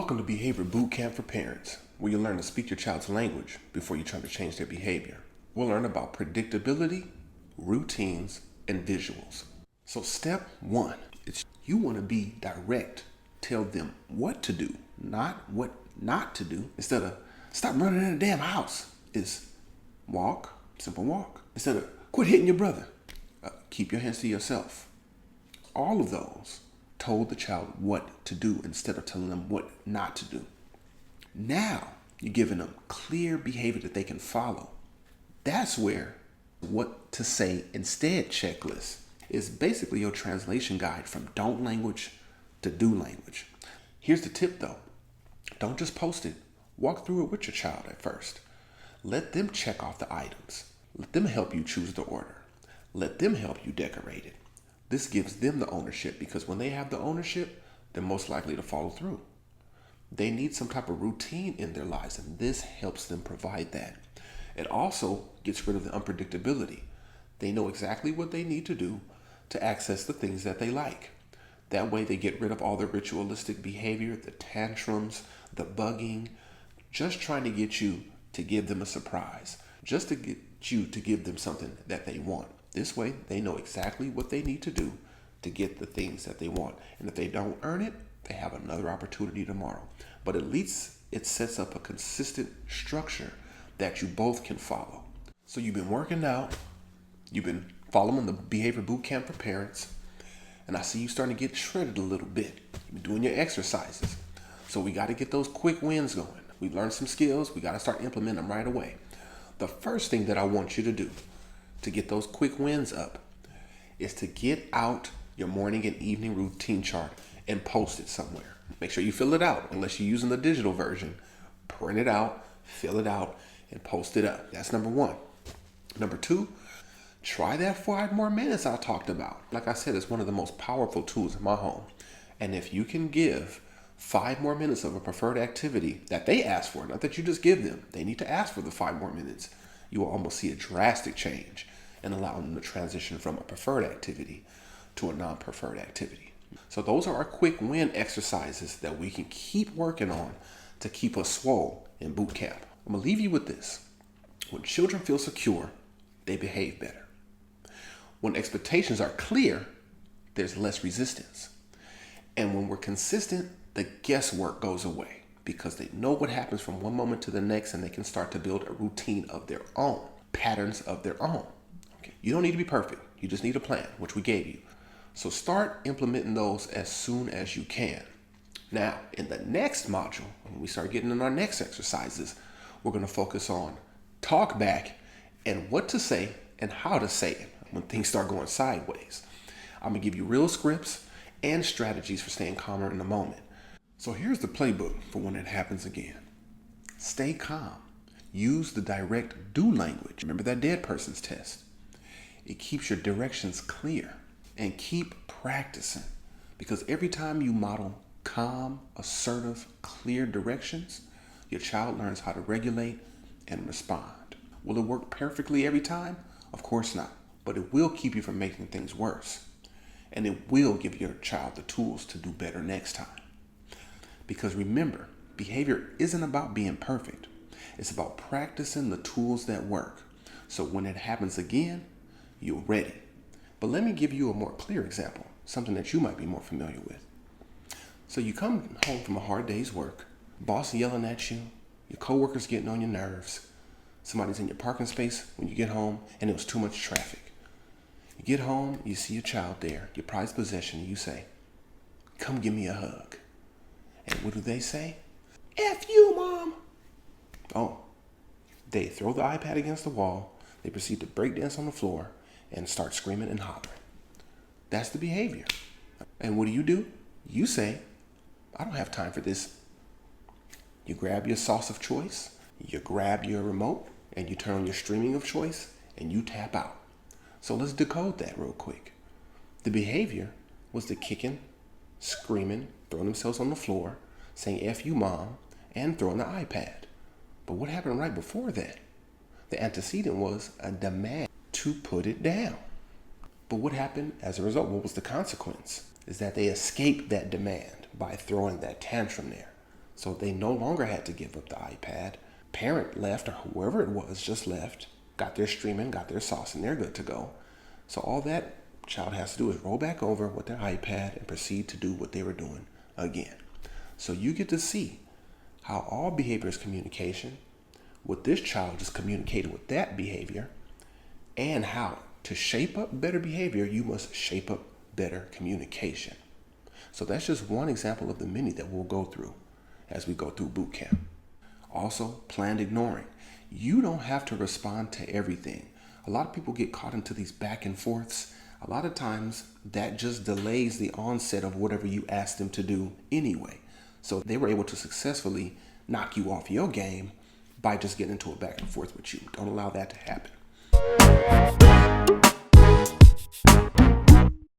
Welcome to Behavior Boot Camp for Parents, where you learn to speak your child's language before you try to change their behavior. We'll learn about predictability, routines, and visuals. So step one, it's you want to be direct. Tell them what to do, not what not to do. Instead of stop running in the damn house, is walk, simple walk. Instead of quit hitting your brother, keep your hands to yourself. All of those told the child what to do instead of telling them what not to do. Now you're giving them clear behavior that they can follow. That's where what to say instead checklist is basically your translation guide from don't language to do language. Here's the tip though. Don't just post it. Walk through it with your child at first. Let them check off the items. Let them help you choose the order. Let them help you decorate it. This gives them the ownership because when they have the ownership, they're most likely to follow through. They need some type of routine in their lives, and this helps them provide that. It also gets rid of the unpredictability. They know exactly what they need to do to access the things that they like. That way they get rid of all the ritualistic behavior, the tantrums, the bugging, just trying to get you to give them a surprise, just to get you to give them something that they want. This way, they know exactly what they need to do to get the things that they want. And if they don't earn it, they have another opportunity tomorrow. But at least it sets up a consistent structure that you both can follow. So you've been working out, you've been following the Behavior Boot Camp for Parents, and I see you starting to get shredded a little bit. You've been doing your exercises. So we got to get those quick wins going. We've learned some skills. We got to start implementing them right away. The first thing that I want you to do to get those quick wins up is to get out your morning and evening routine chart and post it somewhere. Make sure you fill it out. Unless you're using the digital version, print it out, fill it out, and post it up. That's number one. Number two, try that 5 more minutes I talked about. Like I said, it's one of the most powerful tools in my home. And if you can give 5 more minutes of a preferred activity that they ask for, not that you just give them, they need to ask for the 5 more minutes, you will almost see a drastic change and allow them to transition from a preferred activity to a non-preferred activity. So those are our quick win exercises that we can keep working on to keep us swole in boot camp. I'm gonna leave you with this. When children feel secure, they behave better. When expectations are clear, there's less resistance. And when we're consistent, the guesswork goes away because they know what happens from one moment to the next and they can start to build a routine of their own, patterns of their own. Okay. You don't need to be perfect. You just need a plan, which we gave you. So start implementing those as soon as you can. Now, in the next module, when we start getting in our next exercises, we're going to focus on talk back and what to say and how to say it when things start going sideways. I'm going to give you real scripts and strategies for staying calmer in the moment. So here's the playbook for when it happens again. Stay calm. Use the direct do language. Remember that dead person's test. It keeps your directions clear. And keep practicing. Because every time you model calm, assertive, clear directions, your child learns how to regulate and respond. Will it work perfectly every time? Of course not. But it will keep you from making things worse. And it will give your child the tools to do better next time. Because remember, behavior isn't about being perfect. It's about practicing the tools that work. So when it happens again, you're ready. But let me give you a more clear example, something that you might be more familiar with. So you come home from a hard day's work, boss yelling at you, your coworkers getting on your nerves, somebody's in your parking space when you get home, and it was too much traffic. You get home, you see your child there, your prized possession, and you say, "Come give me a hug." And what do they say? "F you, Mom." Oh, they throw the iPad against the wall, they proceed to break dance on the floor, and start screaming and hollering. That's the behavior. And what do? You say, "I don't have time for this." You grab your sauce of choice, you grab your remote, and you turn on your streaming of choice, and you tap out. So let's decode that real quick. The behavior was the kicking, screaming, throwing themselves on the floor, saying "F you, Mom," and throwing the iPad. But what happened right before that? The antecedent was a demand to put it down. But what happened as a result? What was the consequence? Is that they escaped that demand by throwing that tantrum there. So they no longer had to give up the iPad. Parent left, or whoever it was just left, got their streaming, got their sauce, and they're good to go. So all that child has to do is roll back over with their iPad and proceed to do what they were doing again. So you get to see how all behavior is communication, what this child just communicated with that behavior, and how to shape up better behavior, you must shape up better communication. So that's just one example of the many that we'll go through as we go through boot camp. Also, planned ignoring. You don't have to respond to everything. A lot of people get caught into these back and forths. A lot of times that just delays the onset of whatever you asked them to do anyway. So they were able to successfully knock you off your game by just getting into a back and forth with you. Don't allow that to happen.